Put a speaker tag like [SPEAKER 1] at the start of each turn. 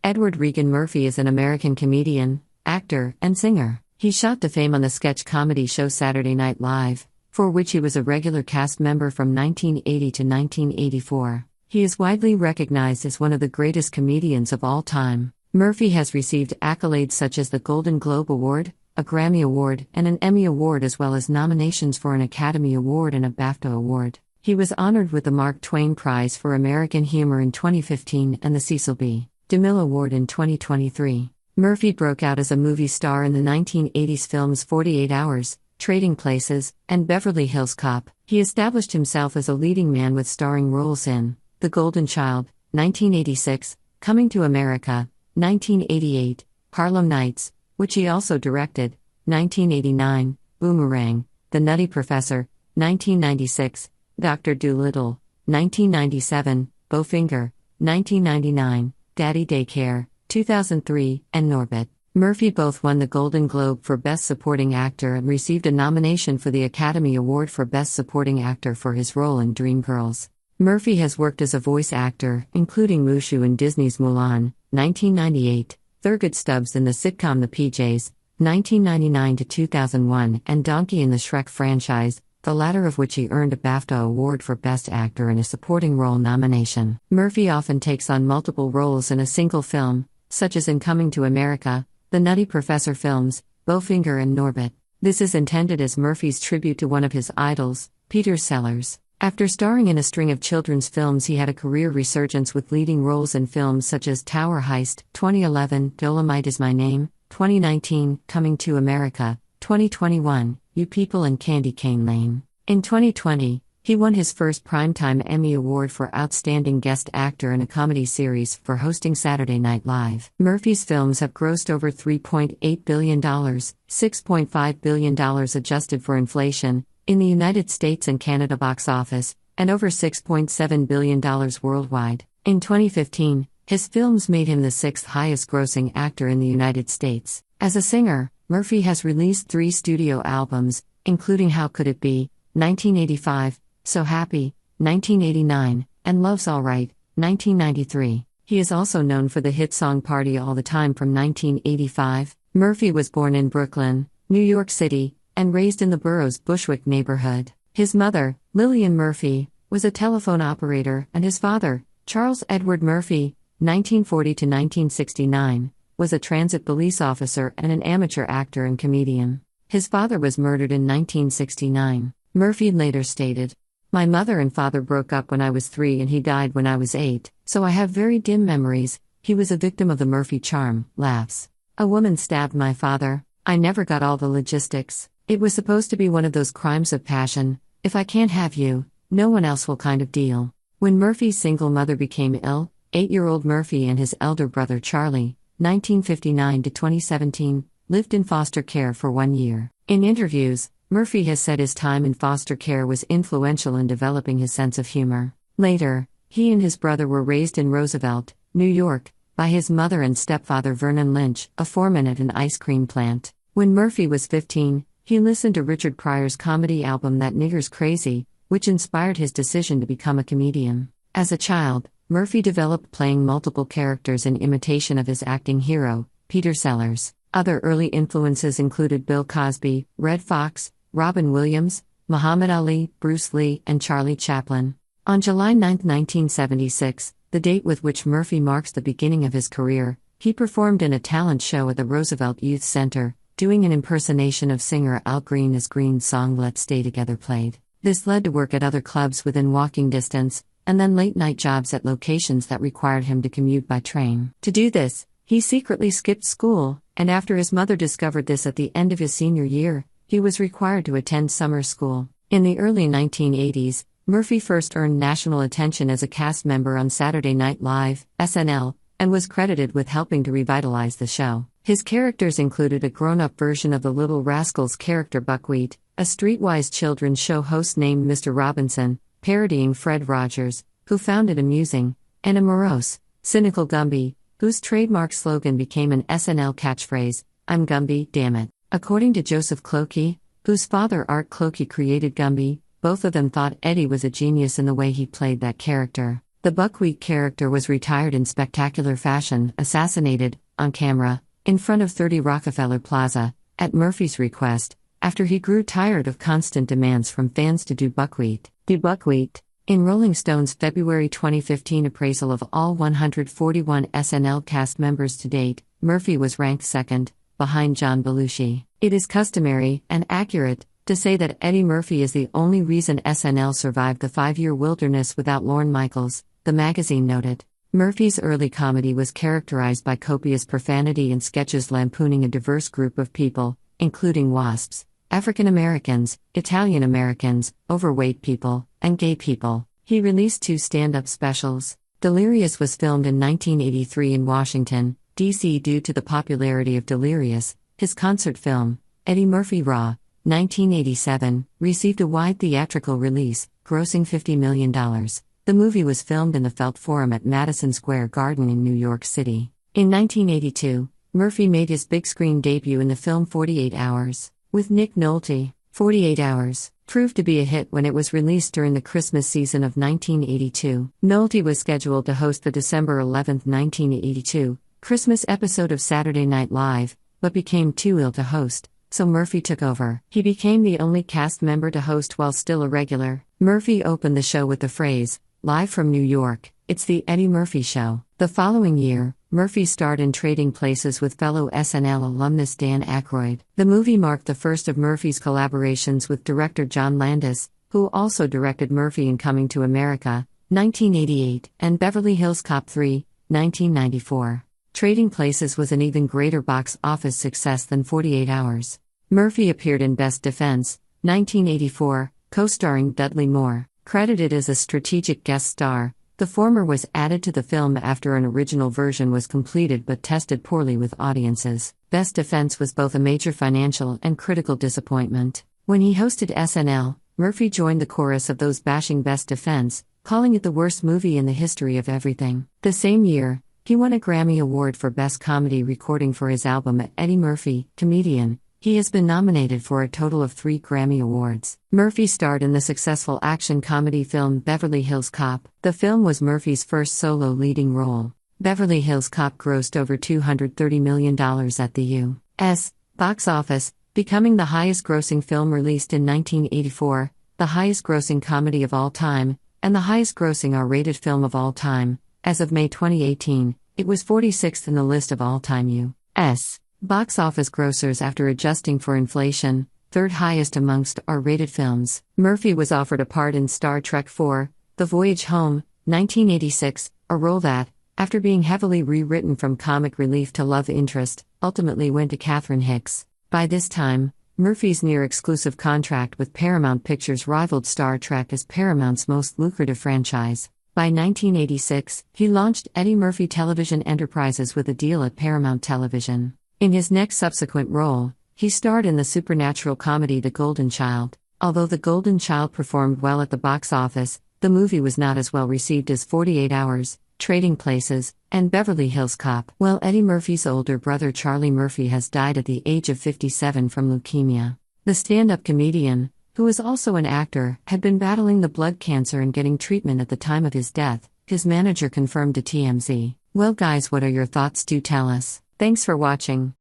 [SPEAKER 1] Edward Regan Murphy is an American comedian, actor, and singer. He shot to fame on the sketch comedy show Saturday Night Live, for which he was a regular cast member from 1980 to 1984. He is widely recognized as one of the greatest comedians of all time. Murphy has received accolades such as the Golden Globe Award, a Grammy Award, and an Emmy Award, as well as nominations for an Academy Award and a BAFTA Award. He was honored with the Mark Twain Prize for American Humor in 2015 and the Cecil B. DeMille Award in 2023. Murphy broke out as a movie star in the 1980s films 48 Hours, Trading Places, and Beverly Hills Cop. He established himself as a leading man with starring roles in The Golden Child, 1986, Coming to America, 1988, Harlem Nights, which he also directed, 1989, Boomerang, The Nutty Professor, 1996, Dr. Dolittle, 1997, Bowfinger, 1999, Daddy Daycare, 2003, and Norbit. Murphy both won the Golden Globe for Best Supporting Actor and received a nomination for the Academy Award for Best Supporting Actor for his role in Dreamgirls. Murphy has worked as a voice actor, including Mushu in Disney's Mulan, 1998, Thurgood Stubbs in the sitcom The PJs, 1999 to 2001, and Donkey in the Shrek franchise, the latter of which he earned a BAFTA Award for Best Actor and a Supporting Role nomination. Murphy often takes on multiple roles in a single film, such as in Coming to America, The Nutty Professor films, Bowfinger and Norbit. This is intended as Murphy's tribute to one of his idols, Peter Sellers. After starring in a string of children's films, he had a career resurgence with leading roles in films such as Tower Heist, 2011, Dolomite Is My Name, 2019, Coming to America, 2021, You People and Candy Cane Lane. In 2020, he won his first Primetime Emmy Award for Outstanding Guest Actor in a Comedy Series for hosting Saturday Night Live. Murphy's films have grossed over $3.8 billion, $6.5 billion adjusted for inflation, in the United States and Canada box office, and over $6.7 billion worldwide. In 2015, his films made him the sixth highest grossing actor in the United States. As a singer, Murphy has released 3 studio albums, including How Could It Be, 1985, So Happy, 1989, and Love's Alright, 1993. He is also known for the hit song Party All the Time from 1985. Murphy was born in Brooklyn, New York City, and raised in the borough's Bushwick neighborhood. His mother, Lillian Murphy, was a telephone operator, and his father, Charles Edward Murphy, 1940 to 1969, was a transit police officer and an amateur actor and comedian. His father was murdered in 1969. Murphy later stated, "My mother and father broke up when I was 3 and he died when I was 8, so I have very dim memories. He was a victim of the Murphy charm." Laughs. "A woman stabbed my father. I never got all the logistics. It was supposed to be one of those crimes of passion. If I can't have you, no one else will kind of deal." When Murphy's single mother became ill, 8-year-old Murphy and his elder brother Charlie, 1959 to 2017, lived in foster care for 1 year. In interviews, Murphy has said his time in foster care was influential in developing his sense of humor. Later, he and his brother were raised in Roosevelt, New York, by his mother and stepfather Vernon Lynch, a foreman at an ice cream plant. When Murphy was 15, he listened to Richard Pryor's comedy album That Nigger's Crazy, which inspired his decision to become a comedian. As a child, Murphy developed playing multiple characters in imitation of his acting hero, Peter Sellers. Other early influences included Bill Cosby, Red Fox, Robin Williams, Muhammad Ali, Bruce Lee, and Charlie Chaplin. On July 9, 1976, the date with which Murphy marks the beginning of his career, he performed in a talent show at the Roosevelt Youth Center, doing an impersonation of singer Al Green as Green's song Let's Stay Together played. This led to work at other clubs within walking distance, and then late-night jobs at locations that required him to commute by train. To do this, he secretly skipped school, and after his mother discovered this at the end of his senior year, he was required to attend summer school. In the early 1980s, Murphy first earned national attention as a cast member on Saturday Night Live, SNL, and was credited with helping to revitalize the show. His characters included a grown-up version of the Little Rascals character Buckwheat, a streetwise children's show host named Mr. Robinson, parodying Fred Rogers, who found it amusing, and a morose, cynical Gumby, whose trademark slogan became an SNL catchphrase, "I'm Gumby, damn it." According to Joseph Clokey, whose father Art Clokey created Gumby, both of them thought Eddie was a genius in the way he played that character. The buckwheat character was retired in spectacular fashion, assassinated, on camera, in front of 30 Rockefeller Plaza, at Murphy's request, after he grew tired of constant demands from fans to do buckwheat. In Rolling Stone's February 2015 appraisal of all 141 SNL cast members to date, Murphy was ranked second, behind John Belushi. It is customary, and accurate, to say that Eddie Murphy is the only reason SNL survived the 5-year wilderness without Lorne Michaels, the magazine noted. Murphy's early comedy was characterized by copious profanity and sketches lampooning a diverse group of people, including WASPs, African Americans, Italian Americans, overweight people, and gay people. He released 2 stand-up specials. Delirious was filmed in 1983 in Washington, D.C. due to the popularity of Delirious. His concert film, Eddie Murphy Raw, 1987, received a wide theatrical release, grossing $50 million. The movie was filmed in the Felt Forum at Madison Square Garden in New York City. In 1982, Murphy made his big-screen debut in the film 48 Hours, with Nick Nolte. 48 Hours proved to be a hit when it was released during the Christmas season of 1982. Nolte was scheduled to host the December 11, 1982, Christmas episode of Saturday Night Live, but became too ill to host, so Murphy took over. He became the only cast member to host while still a regular. Murphy opened the show with the phrase, "Live from New York, it's the Eddie Murphy Show." The following year, Murphy starred in Trading Places with fellow SNL alumnus Dan Aykroyd. The movie marked the first of Murphy's collaborations with director John Landis, who also directed Murphy in Coming to America, 1988, and Beverly Hills Cop 3, 1994. Trading Places was an even greater box office success than 48 Hours. Murphy appeared in Best Defense, 1984, co-starring Dudley Moore. Credited as a strategic guest star, the former was added to the film after an original version was completed but tested poorly with audiences. Best Defense was both a major financial and critical disappointment. When he hosted SNL, Murphy joined the chorus of those bashing Best Defense, calling it the worst movie in the history of everything. The same year, he won a Grammy Award for Best Comedy Recording for his album Eddie Murphy, Comedian. He has been nominated for a total of 3 Grammy Awards. Murphy starred in the successful action comedy film Beverly Hills Cop. The film was Murphy's first solo leading role. Beverly Hills Cop grossed over $230 million at the U.S. box office, becoming the highest-grossing film released in 1984, the highest-grossing comedy of all time, and the highest-grossing R-rated film of all time. As of May 2018, it was 46th in the list of all-time U.S. box office grossers after adjusting for inflation, 3rd highest amongst R-rated films. Murphy was offered a part in Star Trek IV, The Voyage Home, 1986, a role that, after being heavily rewritten from comic relief to love interest, ultimately went to Catherine Hicks. By this time, Murphy's near-exclusive contract with Paramount Pictures rivaled Star Trek as Paramount's most lucrative franchise. By 1986, he launched Eddie Murphy Television Enterprises with a deal at Paramount Television. In his next subsequent role, he starred in the supernatural comedy The Golden Child. Although The Golden Child performed well at the box office, the movie was not as well received as 48 Hours, Trading Places, and Beverly Hills Cop. Well, Eddie Murphy's older brother Charlie Murphy has died at the age of 57 from leukemia. The stand-up comedian, who is also an actor, had been battling the blood cancer and getting treatment at the time of his death, his manager confirmed to TMZ. Well guys, what are your thoughts? Do tell us. Thanks for watching.